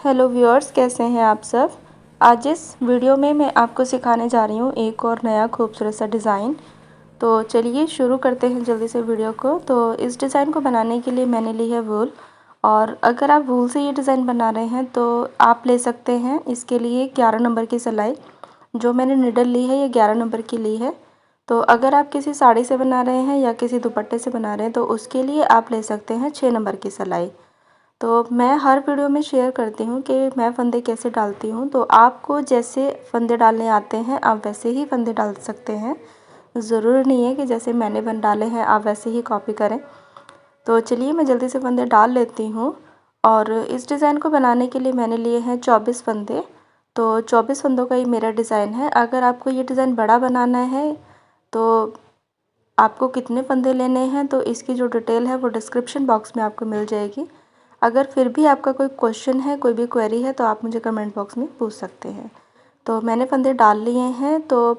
Hello viewers, कैसे हैं आप सब। आज इस वीडियो में मैं आपको सिखाने जा रही हूँ एक और नया खूबसूरत सा डिज़ाइन। तो चलिए शुरू करते हैं जल्दी से वीडियो को। तो इस डिज़ाइन को बनाने के लिए मैंने ली है वूल, और अगर आप वूल से ये डिज़ाइन बना रहे हैं तो आप ले सकते हैं इसके लिए 11 नंबर की सिलाई। जो मैंने निडल ली है ये 11 नंबर की ली है। तो अगर आप किसी साड़ी से बना रहे हैं या किसी दुपट्टे से बना रहे हैं तो उसके लिए आप ले सकते हैं 6 नंबर की सिलाई। तो मैं हर वीडियो में शेयर करती हूँ कि मैं फंदे कैसे डालती हूँ, तो आपको जैसे फंदे डालने आते हैं आप वैसे ही फंदे डाल सकते हैं। ज़रूरी नहीं है कि जैसे मैंने बन डाले हैं आप वैसे ही कॉपी करें। तो चलिए मैं जल्दी से फंदे डाल लेती हूँ। और इस डिज़ाइन को बनाने के लिए मैंने लिए हैं 24 फंदे। तो 24 फंदों का ही मेरा डिज़ाइन है। अगर आपको ये डिज़ाइन बड़ा बनाना है तो आपको कितने फंदे लेने हैं तो इसकी जो डिटेल है वो डिस्क्रिप्शन बॉक्स में आपको मिल जाएगी। अगर फिर भी आपका कोई क्वेश्चन है, कोई भी क्वेरी है तो आप मुझे कमेंट बॉक्स में पूछ सकते हैं। तो मैंने फंदे डाल लिए हैं। तो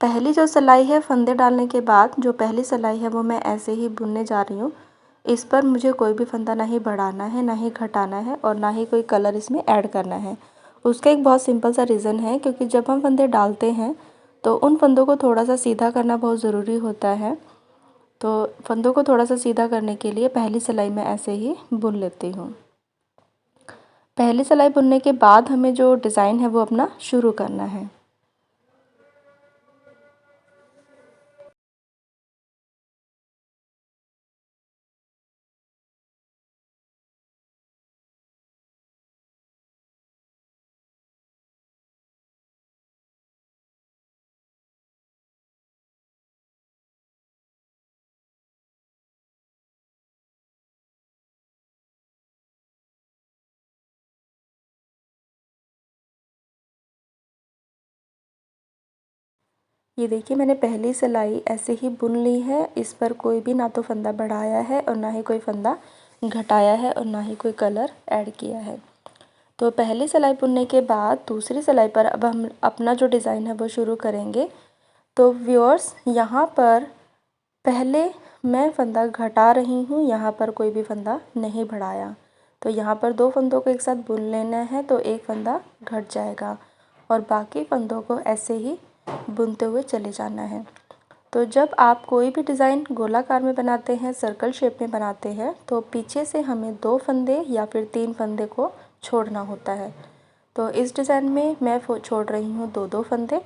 पहली जो सिलाई है फंदे डालने के बाद जो पहली सिलाई है वो मैं ऐसे ही बुनने जा रही हूँ। इस पर मुझे कोई भी फंदा नहीं बढ़ाना है, ना ही घटाना है, और ना ही कोई कलर इसमें ऐड करना है। उसका एक बहुत सिंपल सा रीज़न है, क्योंकि जब हम फंदे डालते हैं तो उन फंदों को थोड़ा सा सीधा करना बहुत ज़रूरी होता है। तो फंदों को थोड़ा सा सीधा करने के लिए पहली सिलाई में ऐसे ही बुन लेती हूँ। पहली सिलाई बुनने के बाद हमें जो डिज़ाइन है वो अपना शुरू करना है। ये देखिए मैंने पहली सिलाई ऐसे ही बुन ली है। इस पर कोई भी ना तो फंदा बढ़ाया है और ना ही कोई फंदा घटाया है और ना ही कोई कलर ऐड किया है। तो पहली सिलाई बुनने के बाद दूसरी सिलाई पर अब हम अपना जो डिज़ाइन है वो शुरू करेंगे। तो व्यूअर्स, यहाँ पर पहले मैं फंदा घटा रही हूँ, यहाँ पर कोई भी फंदा नहीं बढ़ाया। तो यहाँ पर 2 फंदों को एक साथ बुन लेना है तो एक फंदा घट जाएगा और बाकी फंदों को ऐसे ही बुनते हुए चले जाना है। तो जब आप कोई भी डिज़ाइन गोलाकार में बनाते हैं, सर्कल शेप में बनाते हैं, तो पीछे से हमें 2 फंदे या फिर 3 फंदे को छोड़ना होता है। तो इस डिज़ाइन में मैं छोड़ रही हूँ 2-2 फंदे।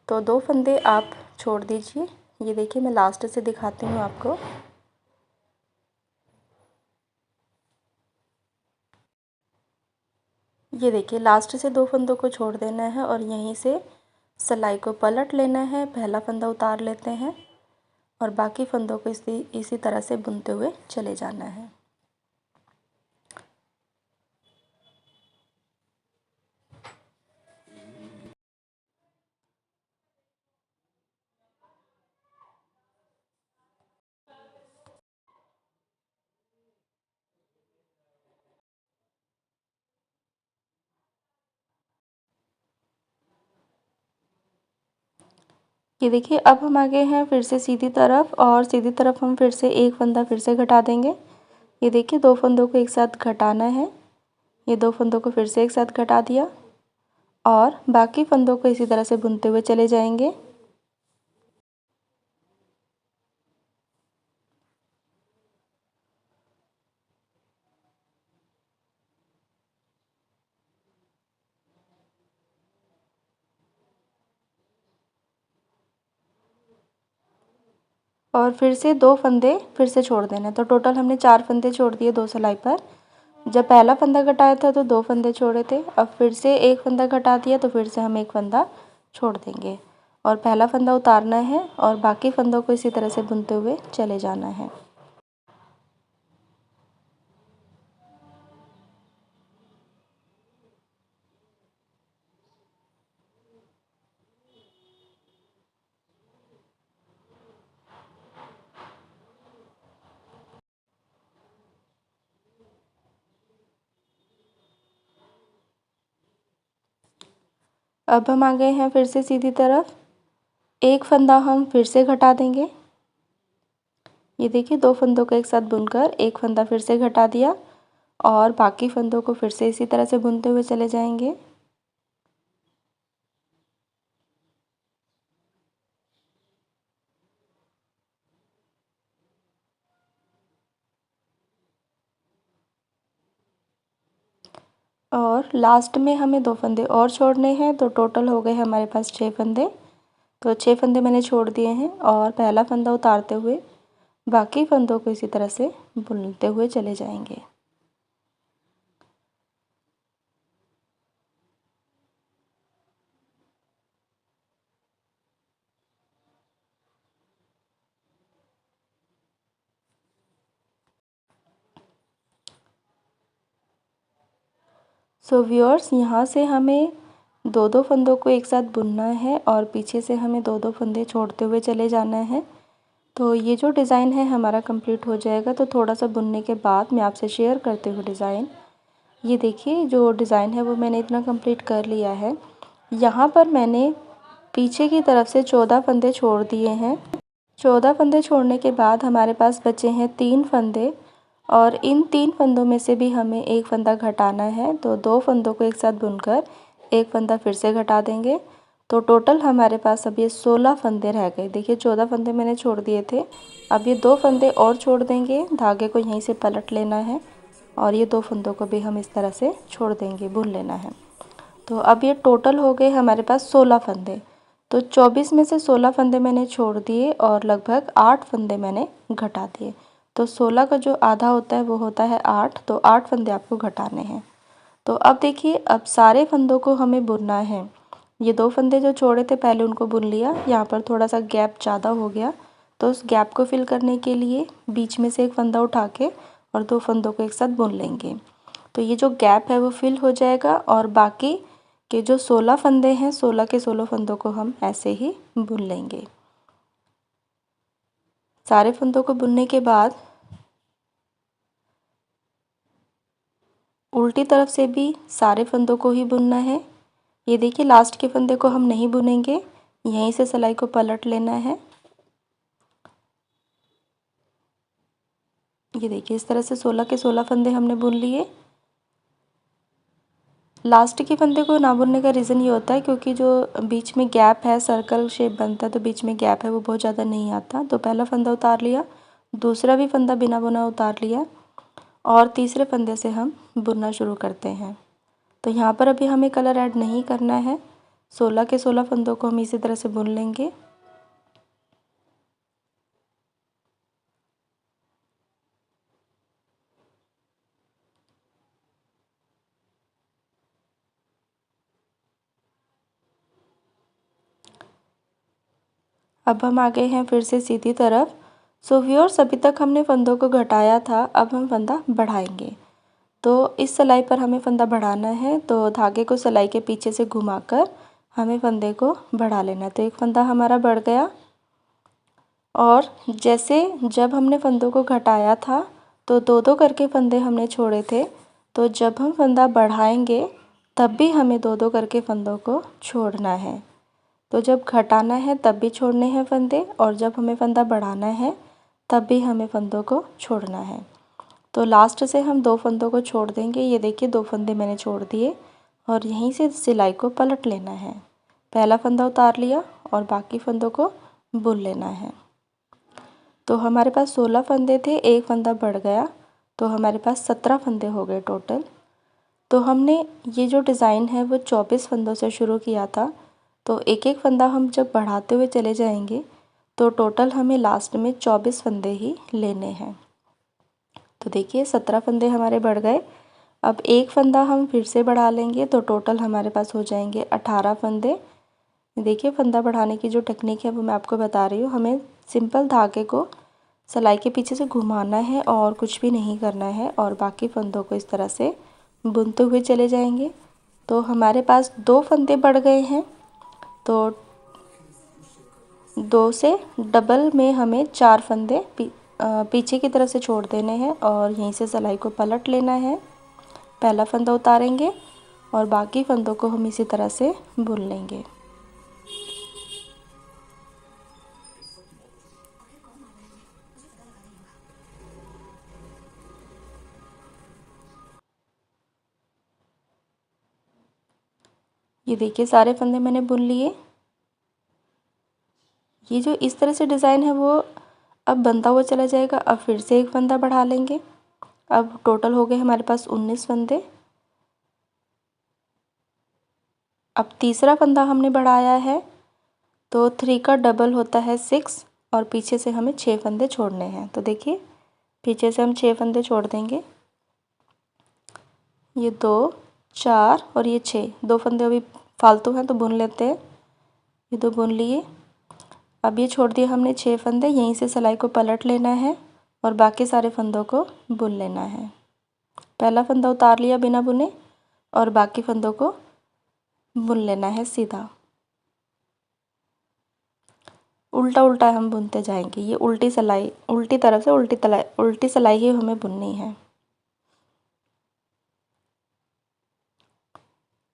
तो 2 फंदे आप छोड़ दीजिए। ये देखिए मैं लास्ट से दिखाती हूँ आपको। ये देखिए लास्ट से 2 फंदों को छोड़ देना है और यहीं से सिलाई को पलट लेना है। पहला फंदा उतार लेते हैं और बाकी फंदों को इसी तरह से बुनते हुए चले जाना है। ये देखिए अब हम आ गए हैं फिर से सीधी तरफ, और सीधी तरफ हम फिर से एक फंदा फिर से घटा देंगे। ये देखिए 2 फंदों को एक साथ घटाना है। ये 2 फंदों को फिर से एक साथ घटा दिया और बाकी फंदों को इसी तरह से बुनते हुए चले जाएंगे। और फिर से 2 फंदे फिर से छोड़ देना। तो टोटल हमने 4 फंदे छोड़ दिए 2 सिलाई पर। जब पहला फंदा घटाया था तो 2 फंदे छोड़े थे। अब फिर से एक फंदा घटा दिया तो फिर से हम एक फंदा छोड़ देंगे और पहला फंदा उतारना है और बाकी फंदों को इसी तरह से बुनते हुए चले जाना है। अब हम आ गए हैं फिर से सीधी तरफ। एक फंदा हम फिर से घटा देंगे। ये देखिए 2 फंदों को एक साथ बुनकर एक फंदा फिर से घटा दिया और बाकी फंदों को फिर से इसी तरह से बुनते हुए चले जाएंगे। और लास्ट में हमें 2 फंदे और छोड़ने हैं, तो टोटल हो गए हमारे पास 6 फंदे। तो 6 फंदे मैंने छोड़ दिए हैं और पहला फंदा उतारते हुए बाकी फंदों को इसी तरह से बुनते हुए चले जाएंगे। सो व्यूअर्स, यहाँ से हमें 2-2 फंदों को एक साथ बुनना है और पीछे से हमें 2-2 फंदे छोड़ते हुए चले जाना है। तो ये जो डिज़ाइन है हमारा कंप्लीट हो जाएगा। तो थोड़ा सा बुनने के बाद मैं आपसे शेयर करती हूँ डिज़ाइन। ये देखिए, जो डिज़ाइन है वो मैंने इतना कंप्लीट कर लिया है। यहाँ पर मैंने पीछे की तरफ से 14 फंदे छोड़ दिए हैं। 14 फंदे छोड़ने के बाद हमारे पास बचे हैं 3 फंदे और इन 3 फंदों में से भी हमें एक फंदा घटाना है। तो 2 फंदों को एक साथ बुनकर एक फंदा फिर से घटा देंगे। तो टोटल हमारे पास अब ये 16 फंदे रह गए। देखिए, 14 फंदे मैंने छोड़ दिए थे, अब ये 2 फंदे और छोड़ देंगे। धागे को यहीं से पलट लेना है और ये 2 फंदों को भी हम इस तरह से छोड़ देंगे, बुन लेना है। तो अब ये टोटल हो गए हमारे पास 16 फंदे। तो 24 में से 16 फंदे मैंने छोड़ दिए और लगभग 8 फंदे मैंने घटा दिए। तो 16 का जो आधा होता है वो होता है 8, तो 8 फंदे आपको घटाने हैं। तो अब देखिए, अब सारे फंदों को हमें बुनना है। ये 2 फंदे जो छोड़े थे पहले उनको बुन लिया, यहाँ पर थोड़ा सा गैप ज़्यादा हो गया, तो उस गैप को फिल करने के लिए बीच में से एक फंदा उठा के और 2 फंदों को एक साथ बुन लेंगे। तो ये जो गैप है वो फिल हो जाएगा और बाकी के जो 16 फंदे हैं, 16 के 16 फंदों को हम ऐसे ही बुन लेंगे। सारे फंदों को बुनने के बाद उल्टी तरफ से भी सारे फंदों को ही बुनना है। ये देखिए, लास्ट के फंदे को हम नहीं बुनेंगे, यहीं से सिलाई को पलट लेना है। ये देखिए, इस तरह से 16 के 16 फंदे हमने बुन लिए। लास्ट के फंदे को ना बुनने का रीज़न ये होता है क्योंकि जो बीच में गैप है, सर्कल शेप बनता है तो बीच में गैप है वो बहुत ज़्यादा नहीं आता। तो पहला फंदा उतार लिया, दूसरा भी फंदा बिना बुना उतार लिया और तीसरे फंदे से हम बुनना शुरू करते हैं। तो यहाँ पर अभी हमें कलर ऐड नहीं करना है। 16 के 16 फंदों को हम इसी तरह से बुन लेंगे। अब हम आ गए हैं फिर से सीधी तरफ। सो व्यूअर्स, अभी तक हमने फंदों को घटाया था, अब हम फंदा बढ़ाएंगे। तो इस सिलाई पर हमें फंदा बढ़ाना है, तो धागे को सिलाई के पीछे से घुमाकर हमें फंदे को बढ़ा लेना है। तो एक फंदा हमारा बढ़ गया और जैसे जब हमने फंदों को घटाया था तो 2-2 करके फंदे हमने छोड़े थे, तो जब हम फंदा बढ़ाएंगे तब भी हमें 2-2 करके फंदों को छोड़ना है। तो जब घटाना है तब भी छोड़ने हैं फंदे और जब हमें फंदा बढ़ाना है तब भी हमें फंदों को छोड़ना है। तो लास्ट से हम 2 फंदों को छोड़ देंगे। ये देखिए, 2 फंदे मैंने छोड़ दिए और यहीं से सिलाई को पलट लेना है। पहला फंदा उतार लिया और बाकी फंदों को बुन लेना है। तो हमारे पास 16 फंदे थे, एक फंदा बढ़ गया, तो हमारे पास 17 फंदे हो गए टोटल। तो हमने ये जो डिज़ाइन है वो 24 फंदों से शुरू किया था। तो एक एक फंदा हम जब बढ़ाते हुए चले जाएंगे तो टोटल हमें लास्ट में 24 फंदे ही लेने हैं। तो देखिए, 17 फंदे हमारे बढ़ गए। अब एक फंदा हम फिर से बढ़ा लेंगे तो टोटल हमारे पास हो जाएंगे 18 फंदे। देखिए, फंदा बढ़ाने की जो टेक्निक है वो मैं आपको बता रही हूँ। हमें सिंपल धागे को सिलाई के पीछे से घुमाना है और कुछ भी नहीं करना है और बाकी फंदों को इस तरह से बुनते हुए चले जाएंगे। तो हमारे पास 2 फंदे बढ़ गए हैं, तो 2 से डबल में हमें 4 फंदे पीछे की तरफ से छोड़ देने हैं और यहीं से सिलाई को पलट लेना है। पहला फंदा उतारेंगे और बाकी फंदों को हम इसी तरह से बुन लेंगे। ये देखिए सारे फंदे मैंने बुन लिए। ये जो इस तरह से डिज़ाइन है वो अब बनता हुआ चला जाएगा। अब फिर से एक फंदा बढ़ा लेंगे। अब टोटल हो गए हमारे पास 19 फंदे। अब तीसरा फंदा हमने बढ़ाया है तो 3 का डबल होता है 6 और पीछे से हमें 6 फंदे छोड़ने हैं। तो देखिए पीछे से हम 6 फंदे छोड़ देंगे। ये 2, 4 और ये 6, 2 फंदे अभी फालतू हैं तो बुन लेते हैं। ये 2 बुन लिए। अब ये छोड़ दिए हमने 6 फंदे। यहीं से सिलाई को पलट लेना है और बाकी सारे फंदों को बुन लेना है। पहला फंदा उतार लिया बिना बुने और बाकी फंदों को बुन लेना है सीधा। उल्टा उल्टा हम बुनते जाएंगे। ये उल्टी सिलाई, उल्टी तरफ से उल्टी सिलाई ही हमें बुननी है।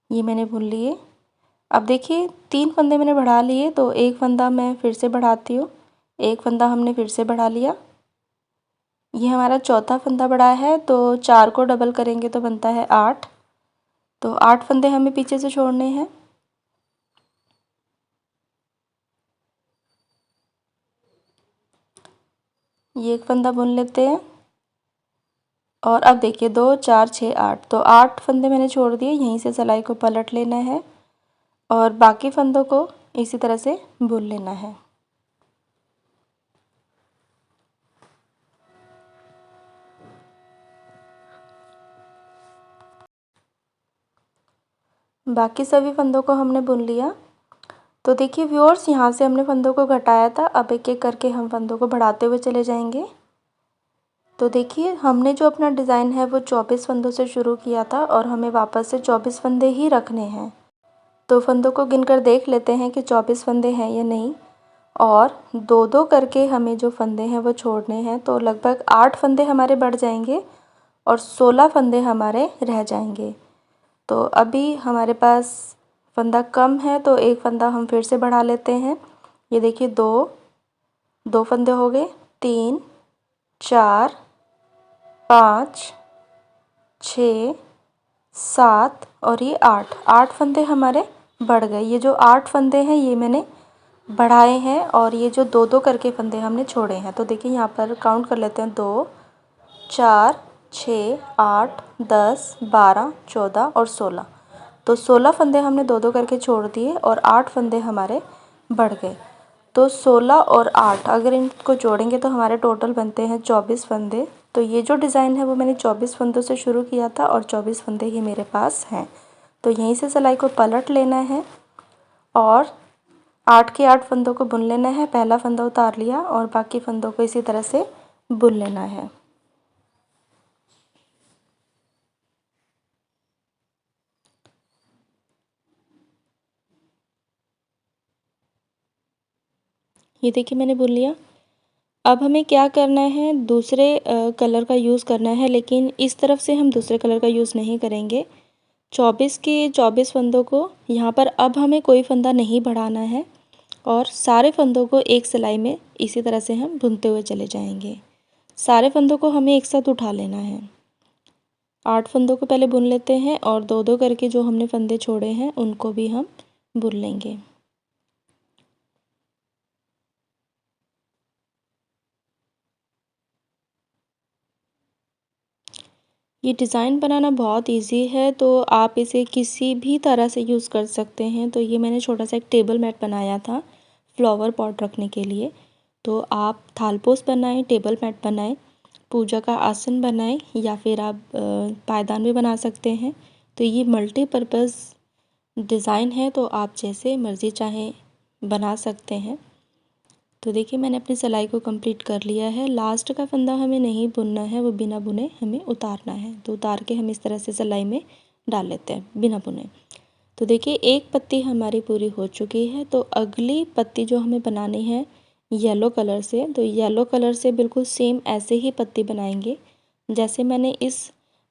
ये मैंने बुन लिए। अब देखिए 3 फंदे मैंने बढ़ा लिए तो एक फंदा मैं फिर से बढ़ाती हूँ। एक फंदा हमने फिर से बढ़ा लिया। ये हमारा चौथा फंदा बढ़ा है तो 4 को डबल करेंगे तो बनता है 8। तो 8 फंदे हमें पीछे से छोड़ने हैं। ये एक फंदा बुन लेते हैं और अब देखिए 2, 4, 6, 8, तो 8 फंदे मैंने छोड़ दिए। यहीं से सिलाई को पलट लेना है और बाकी फंदों को इसी तरह से बुन लेना है। बाकी सभी फंदों को हमने बुन लिया। तो देखिए व्यूअर्स, यहाँ से हमने फंदों को घटाया था। अब एक एक करके हम फंदों को बढ़ाते हुए चले जाएंगे। तो देखिए हमने जो अपना डिज़ाइन है वो 24 फंदों से शुरू किया था और हमें वापस से 24 फंदे ही रखने हैं। तो फंदों को गिनकर देख लेते हैं कि 24 फंदे हैं या नहीं, और दो दो करके हमें जो फंदे हैं वो छोड़ने हैं। तो लगभग 8 फंदे हमारे बढ़ जाएंगे और 16 फंदे हमारे रह जाएंगे। तो अभी हमारे पास फंदा कम है तो एक फंदा हम फिर से बढ़ा लेते हैं। ये देखिए 2 फंदे हो गए, 3, 4, 5, 6, 7 और ये 8 फंदे हमारे बढ़ गए। ये जो 8 फंदे हैं ये मैंने बढ़ाए हैं और ये जो 2 2 करके फंदे हमने छोड़े हैं। तो देखिए यहाँ पर काउंट कर लेते हैं, 2, 4, 6, 8, 10, 12, 14 और 16। तो 16 फंदे हमने 2 2 करके छोड़ दिए और 8 फंदे हमारे बढ़ गए। तो 16 और 8 अगर इनको जोड़ेंगे तो हमारे टोटल बनते हैं 24 फंदे। तो ये जो डिज़ाइन है वो मैंने 24 फंदों से शुरू किया था और 24 फंदे ही मेरे पास हैं। तो यहीं से सिलाई को पलट लेना है और 8 के 8 फंदों को बुन लेना है। पहला फंदा उतार लिया और बाकी फंदों को इसी तरह से बुन लेना है। ये देखिए मैंने बुन लिया। अब हमें क्या करना है, दूसरे कलर का यूज़ करना है, लेकिन इस तरफ से हम दूसरे कलर का यूज़ नहीं करेंगे। 24 के 24 फंदों को यहाँ पर अब हमें कोई फंदा नहीं बढ़ाना है और सारे फंदों को एक सिलाई में इसी तरह से हम बुनते हुए चले जाएंगे। सारे फंदों को हमें एक साथ उठा लेना है। 8 फंदों को पहले बुन लेते हैं और 2 2 करके जो हमने फंदे छोड़े हैं उनको भी हम बुन लेंगे। ये डिज़ाइन बनाना बहुत इजी है तो आप इसे किसी भी तरह से यूज़ कर सकते हैं। तो ये मैंने छोटा सा एक टेबल मैट बनाया था फ्लावर पॉट रखने के लिए। तो आप थालपोस बनाएं, टेबल मैट बनाएं, पूजा का आसन बनाएं या फिर आप पायदान भी बना सकते हैं। तो ये मल्टीपर्पज़ डिज़ाइन है तो आप जैसे मर्ज़ी चाहें बना सकते हैं। तो देखिए मैंने अपनी सिलाई को कंप्लीट कर लिया है। लास्ट का फंदा हमें नहीं बुनना है, वो बिना बुने हमें उतारना है। तो उतार के हम इस तरह से सिलाई में डाल लेते हैं बिना बुने। तो देखिए एक पत्ती हमारी पूरी हो चुकी है। तो अगली पत्ती जो हमें बनानी है येलो कलर से, तो येलो कलर से बिल्कुल सेम ऐसे ही पत्ती बनाएंगे जैसे मैंने इस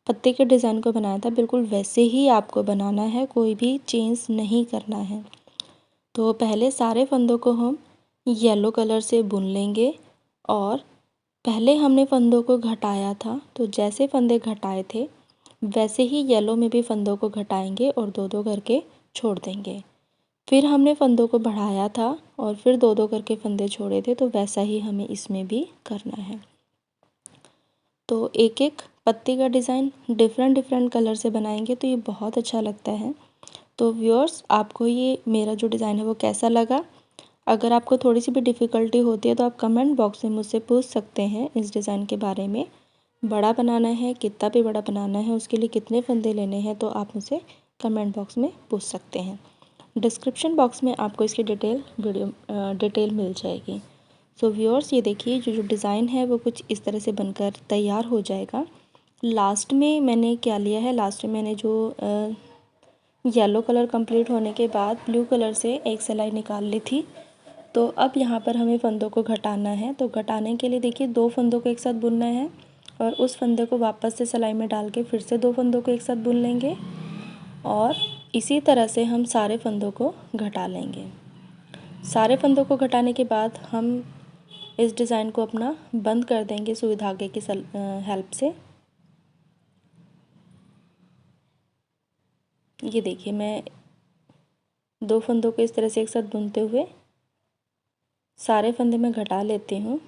पत्ती के डिज़ाइन को बनाया था, बिल्कुल वैसे ही आपको बनाना है, कोई भी चेंज नहीं करना है। तो पहले सारे फंदों को हम येलो कलर से बुन लेंगे और पहले हमने फंदों को घटाया था तो जैसे फंदे घटाए थे वैसे ही येलो में भी फंदों को घटाएंगे और 2 2 करके छोड़ देंगे। फिर हमने फंदों को बढ़ाया था और फिर 2-2 करके फंदे छोड़े थे, तो वैसा ही हमें इसमें भी करना है। तो एक एक पत्ती का डिज़ाइन डिफरेंट डिफरेंट कलर से बनाएंगे तो ये बहुत अच्छा लगता है। तो व्यूअर्स, आपको ये मेरा जो डिज़ाइन है वो कैसा लगा? अगर आपको थोड़ी सी भी डिफ़िकल्टी होती है तो आप कमेंट बॉक्स में मुझसे पूछ सकते हैं इस डिज़ाइन के बारे में। बड़ा बनाना है, कितना भी बड़ा बनाना है, उसके लिए कितने फंदे लेने हैं, तो आप मुझसे कमेंट बॉक्स में पूछ सकते हैं। डिस्क्रिप्शन बॉक्स में आपको इसकी डिटेल मिल जाएगी। सो व्यूअर्स, ये देखिए जो डिज़ाइन है वो कुछ इस तरह से बनकर तैयार हो जाएगा। लास्ट में मैंने क्या लिया है, लास्ट में मैंने जो येलो कलर कंप्लीट होने के बाद ब्लू कलर से एक सिलाई निकाल ली थी। तो अब यहाँ पर हमें फंदों को घटाना है। तो घटाने के लिए देखिए 2 फंदों को एक साथ बुनना है और उस फंदे को वापस से सिलाई में डाल के फिर से 2 फंदों को एक साथ बुन लेंगे और इसी तरह से हम सारे फंदों को घटा लेंगे। सारे फंदों को घटाने के बाद हम इस डिज़ाइन को अपना बंद कर देंगे सुई धागे की हेल्प से। ये देखिए, मैं 2 फंदों को इस तरह से एक साथ बुनते हुए सारे फंदे में घटा लेती हूँ।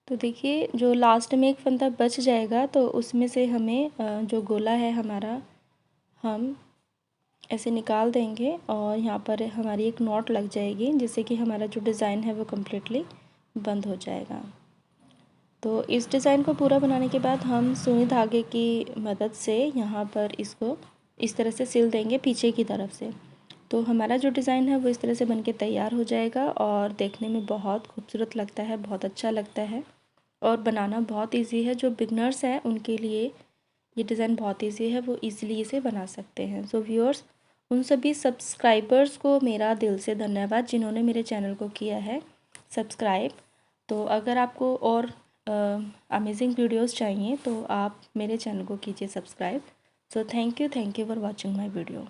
तो देखिए, जो लास्ट में एक फंदा बच जाएगा तो उसमें से हमें जो गोला है हमारा, हम ऐसे निकाल देंगे और यहाँ पर हमारी एक नॉट लग जाएगी, जिससे कि हमारा जो डिज़ाइन है वो कम्प्लीटली बंद हो जाएगा। तो इस डिज़ाइन को पूरा बनाने के बाद हम सुई धागे की मदद से यहाँ पर इसको इस तरह से सिल देंगे पीछे की तरफ से। तो हमारा जो डिज़ाइन है वो इस तरह से बनके तैयार हो जाएगा और देखने में बहुत खूबसूरत लगता है, बहुत अच्छा लगता है और बनाना बहुत इजी है। जो बिगनर्स हैं उनके लिए ये डिज़ाइन बहुत इजी है, वो इजीली इसे बना सकते हैं। सो व्यूअर्स, उन सभी सब्सक्राइबर्स को मेरा दिल से धन्यवाद जिन्होंने मेरे चैनल को किया है सब्सक्राइब। तो अगर आपको और अमेजिंग वीडियोस चाहिए तो आप मेरे चैनल को कीजिए subscribe. So thank you for watching my video.